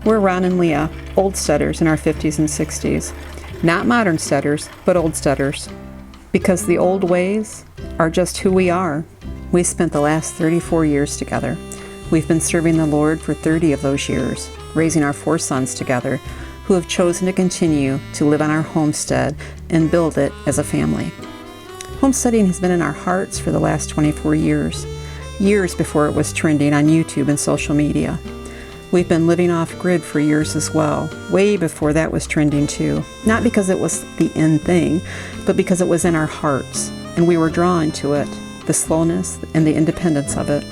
We're Ron and Leah, old steaders in our 50s and 60s. Not modern steaders, but old steaders. Because the old ways are just who we are. We spent the last 34 years together. We've been serving the Lord for 30 of those years, raising our 4 sons together, who have chosen to continue to live on our homestead and build it as a family. Homesteading has been in our hearts for the last 24 years, years before it was trending on YouTube and social media. We've been living off-grid for years as well, way before that was trending too. Not because it was the in thing, but because it was in our hearts, and we were drawn to it, the slowness and the independence of it.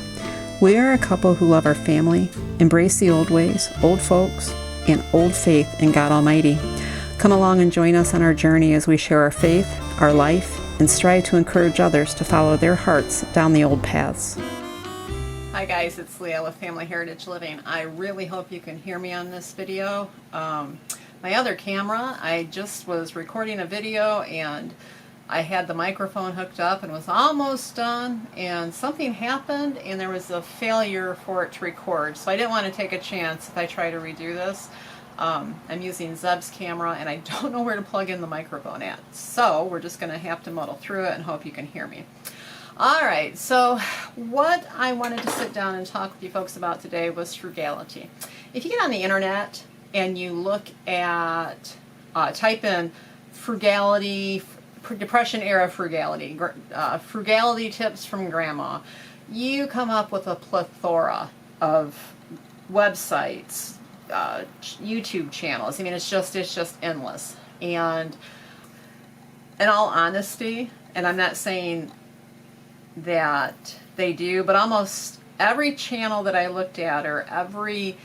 We are a couple who love our family, embrace the old ways, old folks, and old faith in God Almighty. Come along and join us on our journey as we share our faith, our life, and strive to encourage others to follow their hearts down the old paths. Hi guys, it's Leah with Family Heritage Living. I really hope you can hear me on this video. My other camera, I just was recording a video and I had the microphone hooked up and was almost done, and something happened and there was a failure for it to record. So I didn't want to take a chance if I try to redo this. I'm using Zeb's camera and I don't know where to plug in the microphone at. So we're just going to have to muddle through it and hope you can hear me. Alright, so what I wanted to sit down and talk with you folks about today was frugality. If you get on the internet and you look at, type in frugality, Depression era frugality, frugality tips from grandma, you come up with a plethora of websites, YouTube channels. I mean, it's just endless. And in all honesty, and I'm not saying that they do, but almost every channel that I looked at or every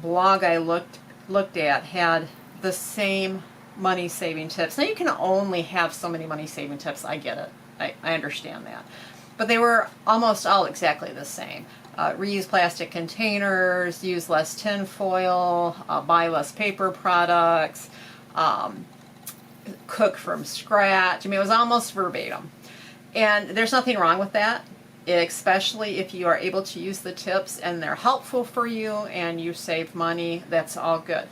blog I looked at had the same money saving tips. Now you can only have so many money saving tips. I get it. I understand that. But they were almost all exactly the same. Reuse plastic containers, use less tin foil, buy less paper products, cook from scratch. I mean, it was almost verbatim. And there's nothing wrong with that, especially if you are able to use the tips and they're helpful for you and you save money. That's all good.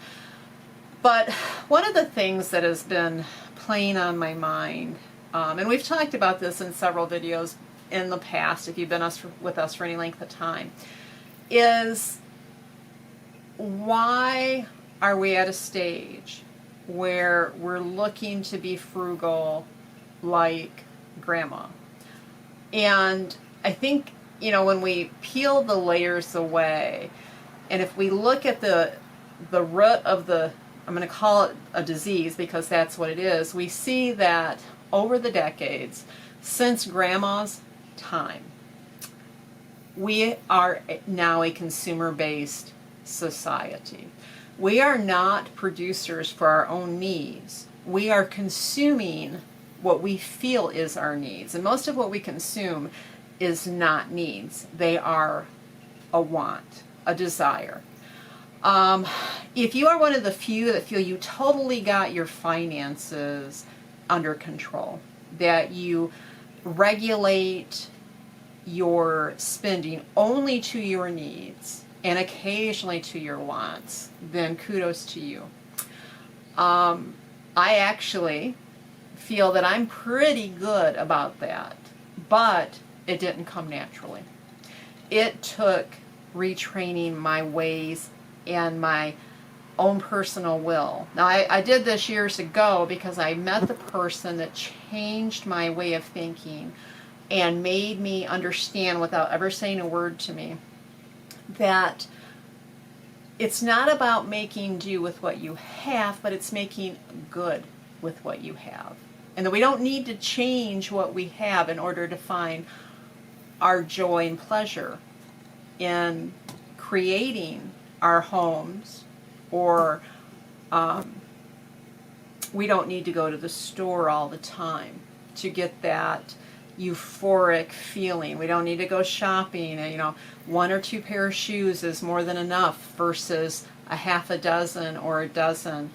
But one of the things that has been playing on my mind, and we've talked about this in several videos in the past if you've been with us for any length of time, is why are we at a stage where we're looking to be frugal like grandma? And I think, you know, when we peel the layers away, and if we look at the root of the, I'm going to call it a disease because that's what it is, we see that over the decades, since grandma's time, we are now a consumer-based society. We are not producers for our own needs. We are consuming what we feel is our needs. And most of what we consume is not needs. They are a want, a desire. If you are one of the few that feel you totally got your finances under control, that you regulate your spending only to your needs and occasionally to your wants, then kudos to you. I actually feel that I'm pretty good about that, but it didn't come naturally. It took retraining my ways and my own personal will. Now, I did this years ago because I met the person that changed my way of thinking and made me understand without ever saying a word to me that it's not about making do with what you have, but it's making good with what you have. And that we don't need to change what we have in order to find our joy and pleasure in creating our homes, or we don't need to go to the store all the time to get that euphoric feeling. We don't need to go shopping. You know, 1 or 2 pair of shoes is more than enough versus a half a dozen or a dozen.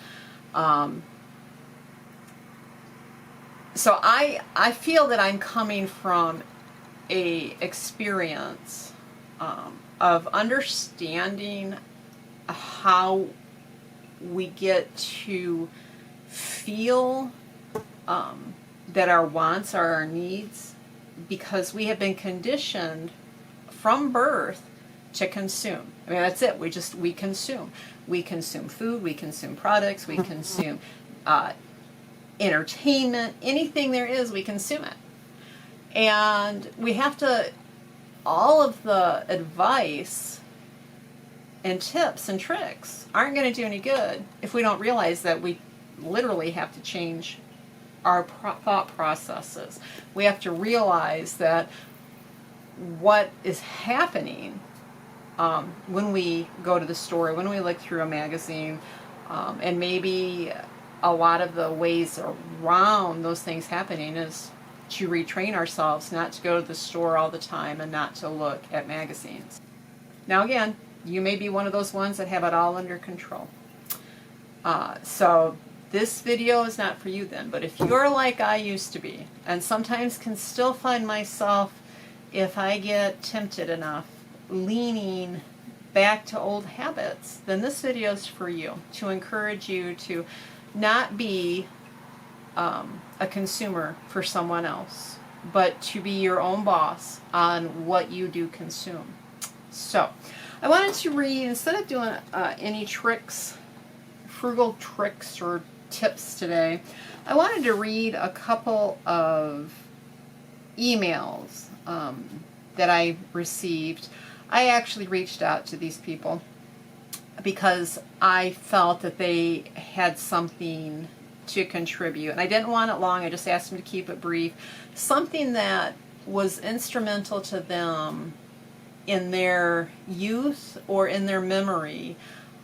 So I feel that I'm coming from a experience of understanding how we get to feel that our wants are our needs, because we have been conditioned from birth to consume. I mean, that's it. We consume. We consume food, we consume products, we consume entertainment, anything there is, we consume it. And we have to, all of the advice and tips and tricks aren't going to do any good if we don't realize that we literally have to change our thought processes. We have to realize that what is happening when we go to the store, when we look through a magazine, and maybe a lot of the ways around those things happening is to retrain ourselves not to go to the store all the time and not to look at magazines. Now again, you may be one of those ones that have it all under control. So this video is not for you then, but if you're like I used to be, and sometimes can still find myself, if I get tempted enough, leaning back to old habits, then this video is for you, to encourage you to not be a consumer for someone else, but to be your own boss on what you do consume. So I wanted to read, instead of doing any tricks, frugal tricks or tips today, I wanted to read a couple of emails that I received. I actually reached out to these people because I felt that they had something to contribute. And I didn't want it long, I just asked them to keep it brief. Something that was instrumental to them in their youth or in their memory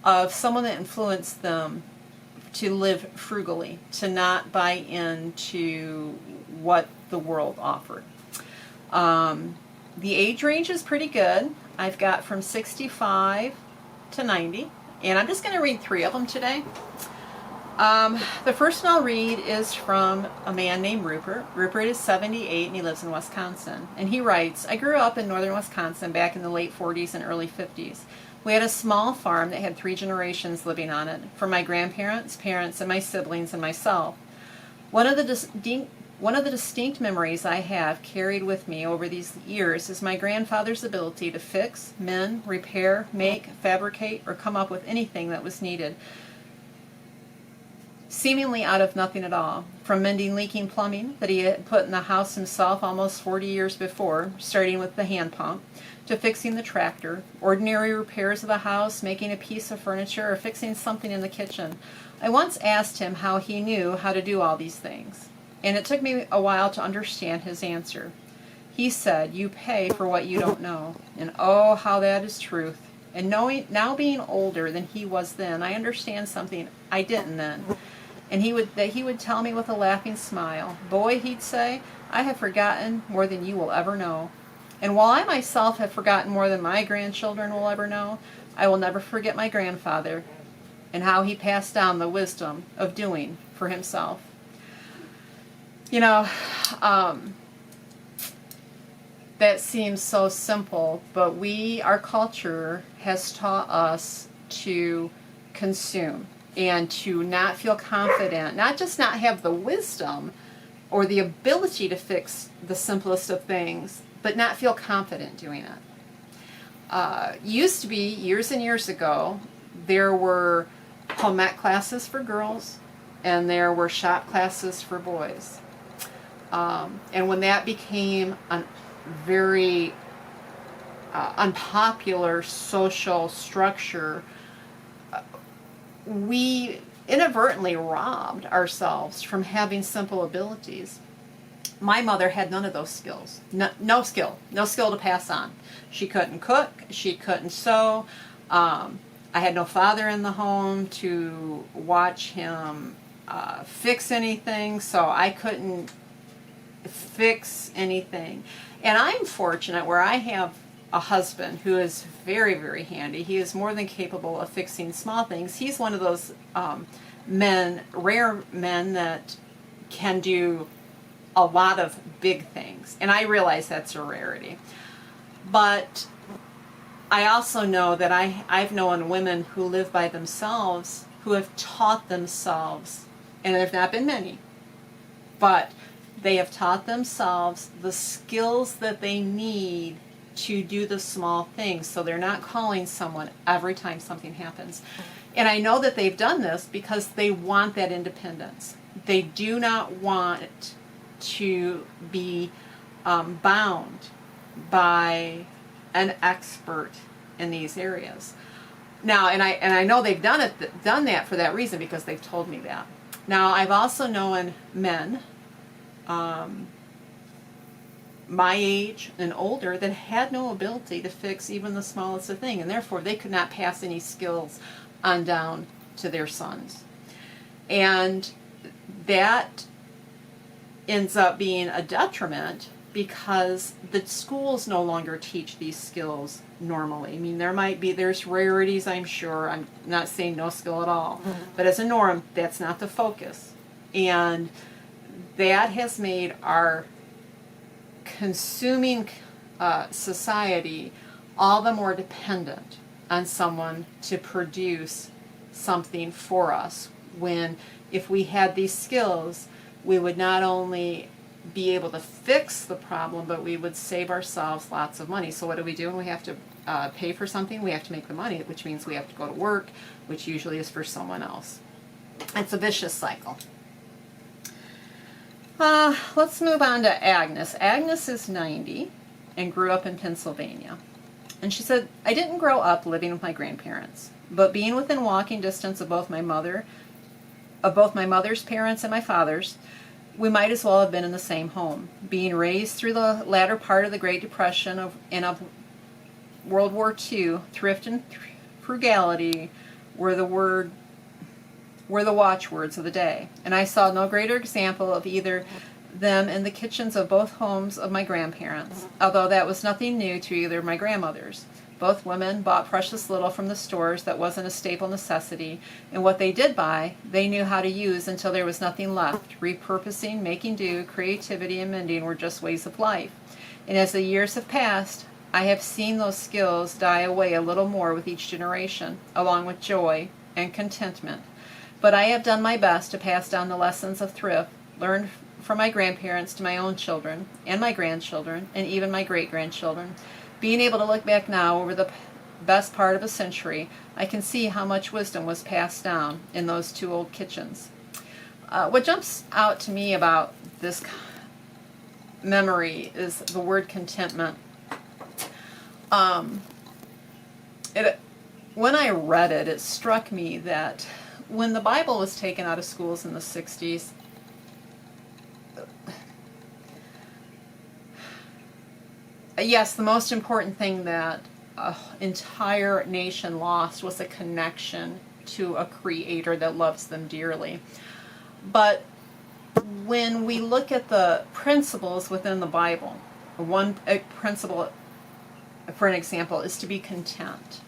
of someone that influenced them to live frugally, to not buy into what the world offered. The age range is pretty good. I've got from 65 to 90, and I'm just going to read 3 of them today. The first one I'll read is from a man named Rupert. Rupert is 78 and he lives in Wisconsin. And he writes, I grew up in northern Wisconsin back in the late 40s and early 50s. We had a small farm that had 3 generations living on it, from my grandparents, parents, and my siblings and myself. One of the distinct memories I have carried with me over these years is my grandfather's ability to fix, mend, repair, make, fabricate, or come up with anything that was needed, seemingly out of nothing at all. From mending leaking plumbing that he had put in the house himself almost 40 years before, starting with the hand pump, to fixing the tractor, ordinary repairs of the house, making a piece of furniture, or fixing something in the kitchen. I once asked him how he knew how to do all these things, and it took me a while to understand his answer. He said, you pay for what you don't know. And oh, how that is truth. And now being older than he was then, I understand something I didn't then. And he would tell me with a laughing smile, boy, he'd say, I have forgotten more than you will ever know. And while I myself have forgotten more than my grandchildren will ever know, I will never forget my grandfather and how he passed down the wisdom of doing for himself. You know, that seems so simple, but our culture has taught us to consume and to not feel confident, not just not have the wisdom or the ability to fix the simplest of things, but not feel confident doing it. Used to be, years and years ago, there were home ec classes for girls and there were shop classes for boys. And when that became a very unpopular social structure, we inadvertently robbed ourselves from having simple abilities. My mother had none of those skills. No skill to pass on. She couldn't cook, she couldn't sew. I had no father in the home to watch him fix anything, so I couldn't fix anything. And I'm fortunate where I have a husband who is very, very handy. He is more than capable of fixing small things. He's one of those rare men that can do a lot of big things. And I realize that's a rarity. But I also know that I've known women who live by themselves who have taught themselves, and there have not been many, but they have taught themselves the skills that they need to do the small things, so they're not calling someone every time something happens. And I know that they've done this because they want that independence. They do not want to be bound by an expert in these areas. Now, and I know they've done that for that reason, because they've told me that. Now, I've also known men, my age and older, that had no ability to fix even the smallest of thing, and therefore they could not pass any skills on down to their sons. And that ends up being a detriment, because the schools no longer teach these skills normally. I mean, there's rarities, I'm sure. I'm not saying no skill at all. But as a norm, that's not the focus. And that has made our consuming society all the more dependent on someone to produce something for us, when if we had these skills, we would not only be able to fix the problem, but we would save ourselves lots of money. So what do we do when we have to pay for something? We have to make the money, which means we have to go to work, which usually is for someone else. It's a vicious cycle. Let's move on to Agnes. Agnes is 90 and grew up in Pennsylvania. And she said, I didn't grow up living with my grandparents, but being within walking distance of both my mother's parents and my father's, we might as well have been in the same home. Being raised through the latter part of the Great Depression and of World War II, thrift and frugality were the watchwords of the day. And I saw no greater example of either them in the kitchens of both homes of my grandparents, although that was nothing new to either of my grandmothers. Both women bought precious little from the stores that wasn't a staple necessity, and what they did buy, they knew how to use until there was nothing left. Repurposing, making do, creativity, and mending were just ways of life. And as the years have passed, I have seen those skills die away a little more with each generation, along with joy and contentment. But I have done my best to pass down the lessons of thrift, learned from my grandparents to my own children, and my grandchildren, and even my great-grandchildren. Being able to look back now over the best part of a century, I can see how much wisdom was passed down in those two old kitchens. What jumps out to me about this memory is the word contentment. When I read it, it struck me that when the Bible was taken out of schools in the 60s, yes, the most important thing that an entire nation lost was a connection to a creator that loves them dearly. But when we look at the principles within the Bible, one principle, for an example, is to be content.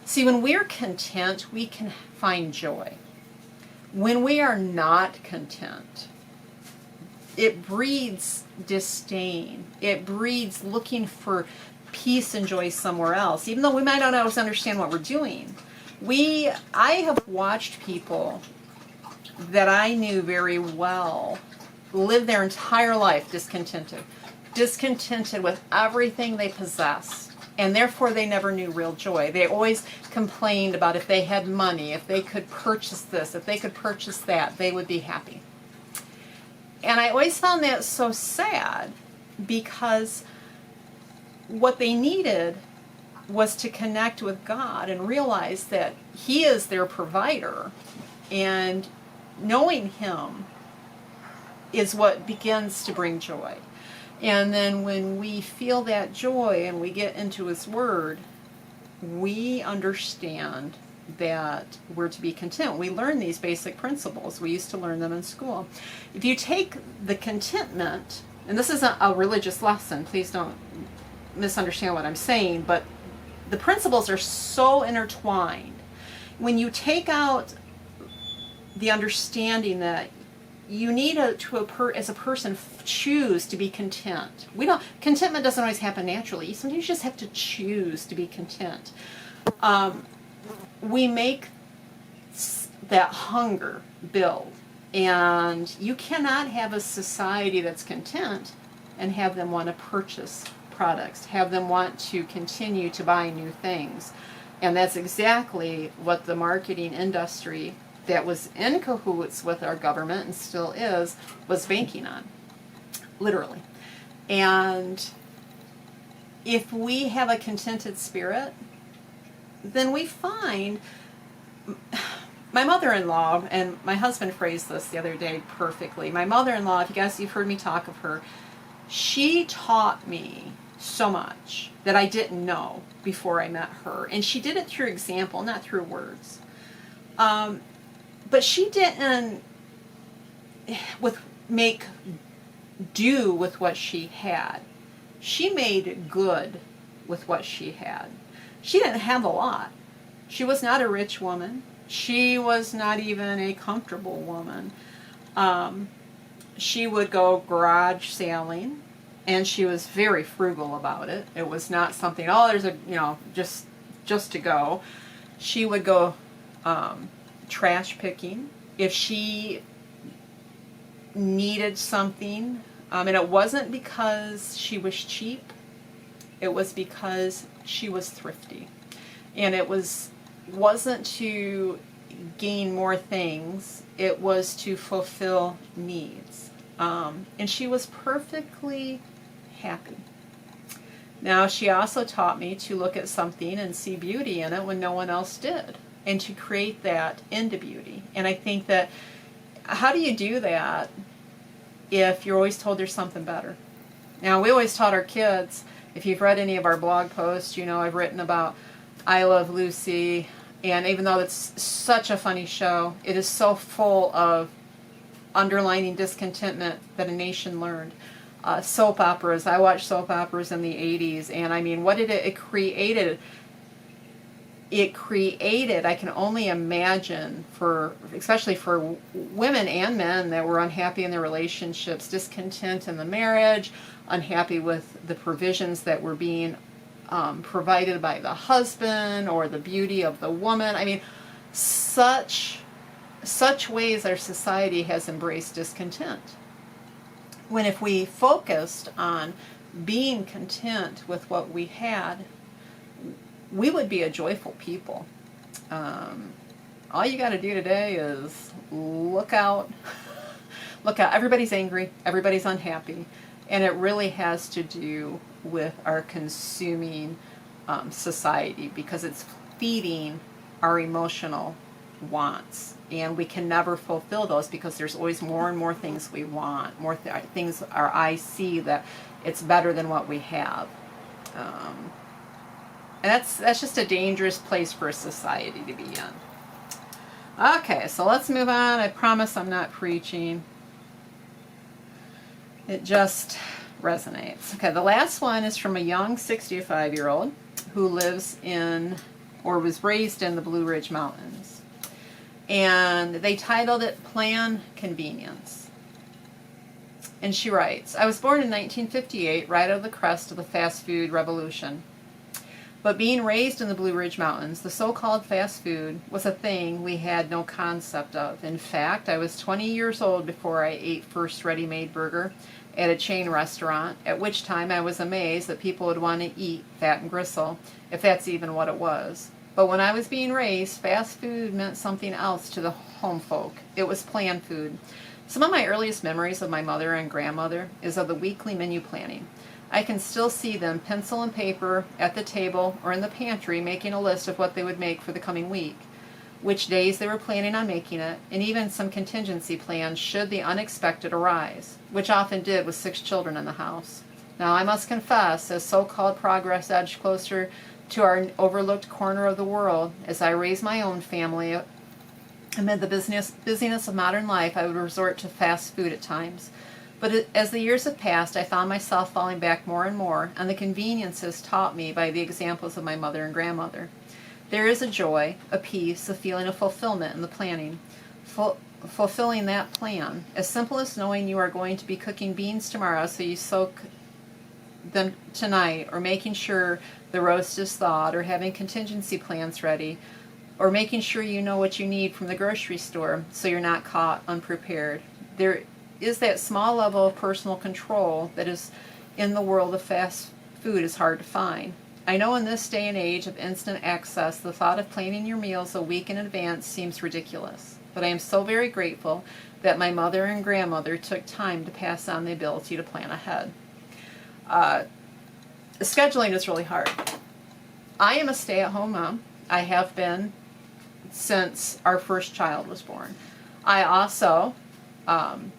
See, when we're content, we can find joy. When we are not content, it breeds disdain. It breeds looking for peace and joy somewhere else, even though we might not always understand what we're doing. I have watched people that I knew very well live their entire life discontented with everything they possessed, and therefore they never knew real joy. They always complained about if they had money, if they could purchase this, if they could purchase that, they would be happy. And I always found that so sad, because what they needed was to connect with God and realize that He is their provider, and knowing Him is what begins to bring joy. And then when we feel that joy and we get into His Word, we understand that we're to be content. We learn these basic principles. We used to learn them in school. If you take the contentment, and this isn't a religious lesson, please don't misunderstand what I'm saying, but the principles are so intertwined. When you take out the understanding that you need as a person, choose to be content. Contentment doesn't always happen naturally. Sometimes you just have to choose to be content. We make that hunger build, and you cannot have a society that's content and have them want to purchase products, have them want to continue to buy new things. And that's exactly what the marketing industry that was in cahoots with our government and still is, was banking on, literally. And if we have a contented spirit, then we find, my mother-in-law, and my husband phrased this the other day perfectly. My mother-in-law, if you guys, you've heard me talk of her, she taught me so much that I didn't know before I met her. And she did it through example, not through words. But she didn't make do with what she had. She made good with what she had. She didn't have a lot. She was not a rich woman. She was not even a comfortable woman. She would go garage sailing, and she was very frugal about it. It was not something, there's just to go. She would go trash picking if she needed something, and it wasn't because she was cheap. It was because she was thrifty, and it wasn't to gain more things. It was to fulfill needs, and she was perfectly happy. Now, she also taught me to look at something and see beauty in it when no one else did, and to create that into beauty. And I think that, how do you do that if you're always told there's something better? Now, we always taught our kids, if you've read any of our blog posts, I've written about I Love Lucy, and even though it's such a funny show, it is so full of underlining discontentment that a nation learned. Soap operas. I watched soap operas in the 80s, and I mean, what did it created? It created, I can only imagine, especially for women and men that were unhappy in their relationships, discontent in the marriage, unhappy with the provisions that were being provided by the husband or the beauty of the woman. I mean, such ways our society has embraced discontent. When if we focused on being content with what we had, we would be a joyful people. All you got to do today is look out. Look out. Everybody's angry. Everybody's unhappy. And it really has to do with our consuming society, because it's feeding our emotional wants. And we can never fulfill those because there's always more and more things we want, more things our eyes see that it's better than what we have. And that's just a dangerous place for a society to be in. Okay, so let's move on. I promise I'm not preaching. It just resonates. Okay, the last one is from a young 65-year-old who lives in, or was raised in, the Blue Ridge Mountains. And they titled it Plan Convenience. And she writes, I was born in 1958, right out of the crest of the fast food revolution. But being raised in the Blue Ridge Mountains, the so-called fast food was a thing we had no concept of. In fact, I was 20 years old before I ate first ready-made burger at a chain restaurant, at which time I was amazed that people would want to eat fat and gristle, if that's even what it was. But when I was being raised, fast food meant something else to the home folk. It was planned food. Some of my earliest memories of my mother and grandmother is of the weekly menu planning. I can still see them, pencil and paper, at the table or in the pantry, making a list of what they would make for the coming week, which days they were planning on making it, and even some contingency plans should the unexpected arise, which often did with 6 children in the house. Now, I must confess, as so-called progress edged closer to our overlooked corner of the world, as I raised my own family amid the busyness of modern life, I would resort to fast food at times. But as the years have passed, I found myself falling back more and more on the conveniences taught me by the examples of my mother and grandmother. There is a joy, a peace, a feeling of fulfillment in the planning. fulfilling that plan. As simple as knowing you are going to be cooking beans tomorrow, so you soak them tonight, or making sure the roast is thawed, or having contingency plans ready, or making sure you know what you need from the grocery store so you're not caught unprepared. There is that small level of personal control that is in the world of fast food is hard to find. I know in this day and age of instant access, the thought of planning your meals a week in advance seems ridiculous. But I am so very grateful that my mother and grandmother took time to pass on the ability to plan ahead. Scheduling is really hard. I am a stay-at-home mom. I have been since our first child was born. I also am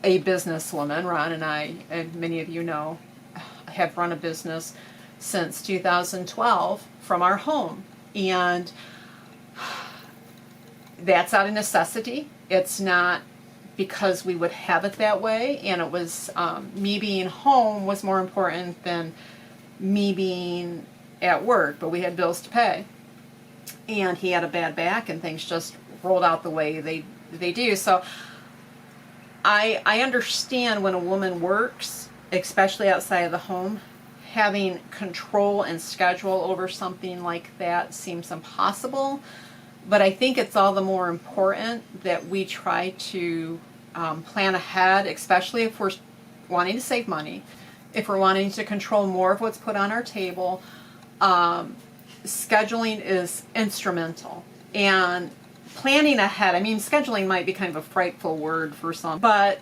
a businesswoman. Ron and I, and many of you know, have run a business since 2012 from our home. And that's out of necessity. It's not because we would have it that way. And it was me being home was more important than me being at work. But we had bills to pay. And he had a bad back, and things just rolled out the way they do. So I understand when a woman works, especially outside of the home, having control and schedule over something like that seems impossible. But I think it's all the more important that we try to plan ahead, especially if we're wanting to save money, if we're wanting to control more of what's put on our table. Scheduling is instrumental. And planning ahead, I mean, scheduling might be kind of a frightful word for some, but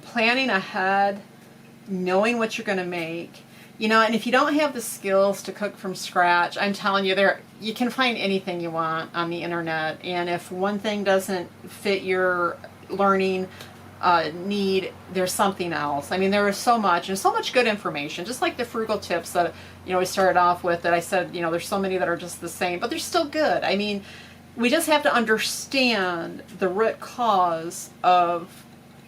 planning ahead, knowing what you're going to make, you know, and if you don't have the skills to cook from scratch, I'm telling you, you can find anything you want on the internet. And if one thing doesn't fit your learning need, there's something else. I mean, there is so much, and so much good information, just like the frugal tips that, you know, we started off with, that I said, you know, there's so many that are just the same, but they're still good. I mean, we just have to understand the root cause of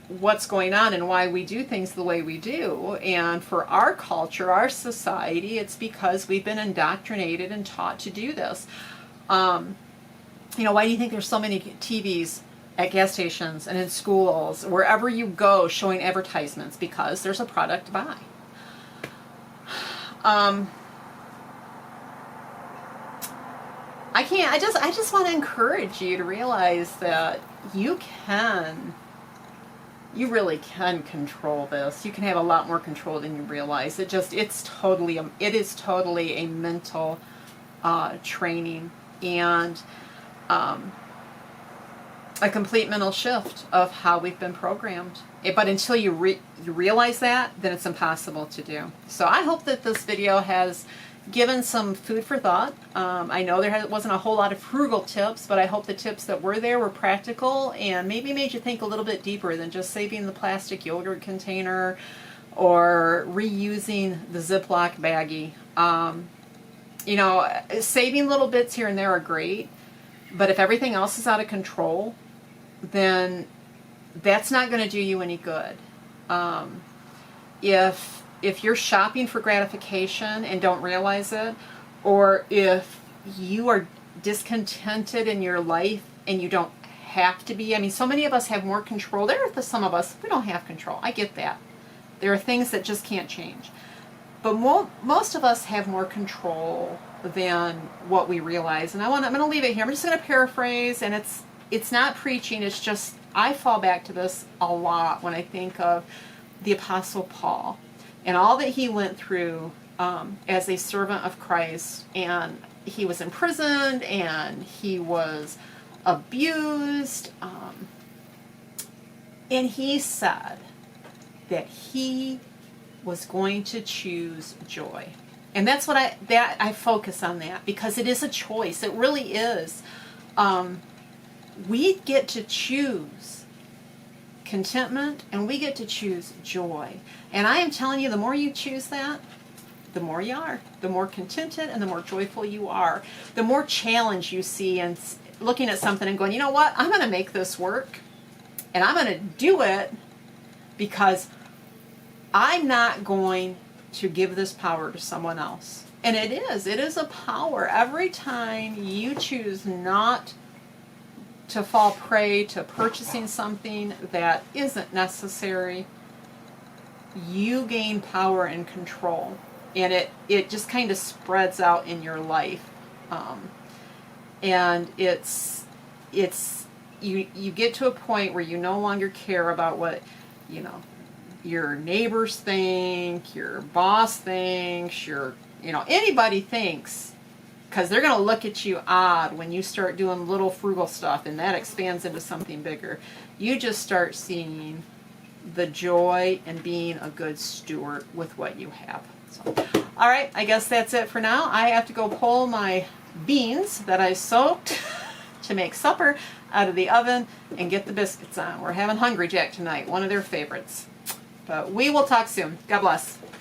what's going on and why we do things the way we do. And for our culture, our society, it's because we've been indoctrinated and taught to do this. You know, why do you think there's so many TVs at gas stations and in schools, wherever you go, showing advertisements? Because there's a product to buy. I just want to encourage you to realize that you really can control this. You can have a lot more control than you realize. It is totally a mental training, and a complete mental shift of how we've been programmed. But until you realize that, then it's impossible to do. So I hope that this video has given some food for thought. I know wasn't a whole lot of frugal tips, but I hope the tips that were there were practical and maybe made you think a little bit deeper than just saving the plastic yogurt container or reusing the Ziploc baggie. You know, saving little bits here and there are great, but if everything else is out of control, then that's not going to do you any good. If you're shopping for gratification and don't realize it, or if you are discontented in your life and you don't have to be. I mean, so many of us have more control. There are some of us, we don't have control. I get that. There are things that just can't change. But most of us have more control than what we realize. And I'm going to leave it here. I'm just going to paraphrase, and it's not preaching. It's just, I fall back to this a lot when I think of the Apostle Paul and all that he went through as a servant of Christ. And he was imprisoned, and he was abused. And he said that he was going to choose joy. And that's what I focus on that, because it is a choice. It really is. We get to choose contentment, and we get to choose joy. And I am telling you, the more you choose that, the more you are. The more contented and the more joyful you are. The more challenge you see and looking at something and going, you know what, I'm going to make this work. And I'm going to do it because I'm not going to give this power to someone else. And it is a power. Every time you choose not to fall prey to purchasing something that isn't necessary, you gain power and control, and it just kind of spreads out in your life, and it's you get to a point where you no longer care about what your neighbors think, your boss thinks, anybody thinks, because they're going to look at you odd when you start doing little frugal stuff, and that expands into something bigger. You just start seeing the joy in being a good steward with what you have. So, all right, I guess that's it for now. I have to go pull my beans that I soaked to make supper out of the oven and get the biscuits on. We're having Hungry Jack tonight, one of their favorites. But we will talk soon. God bless.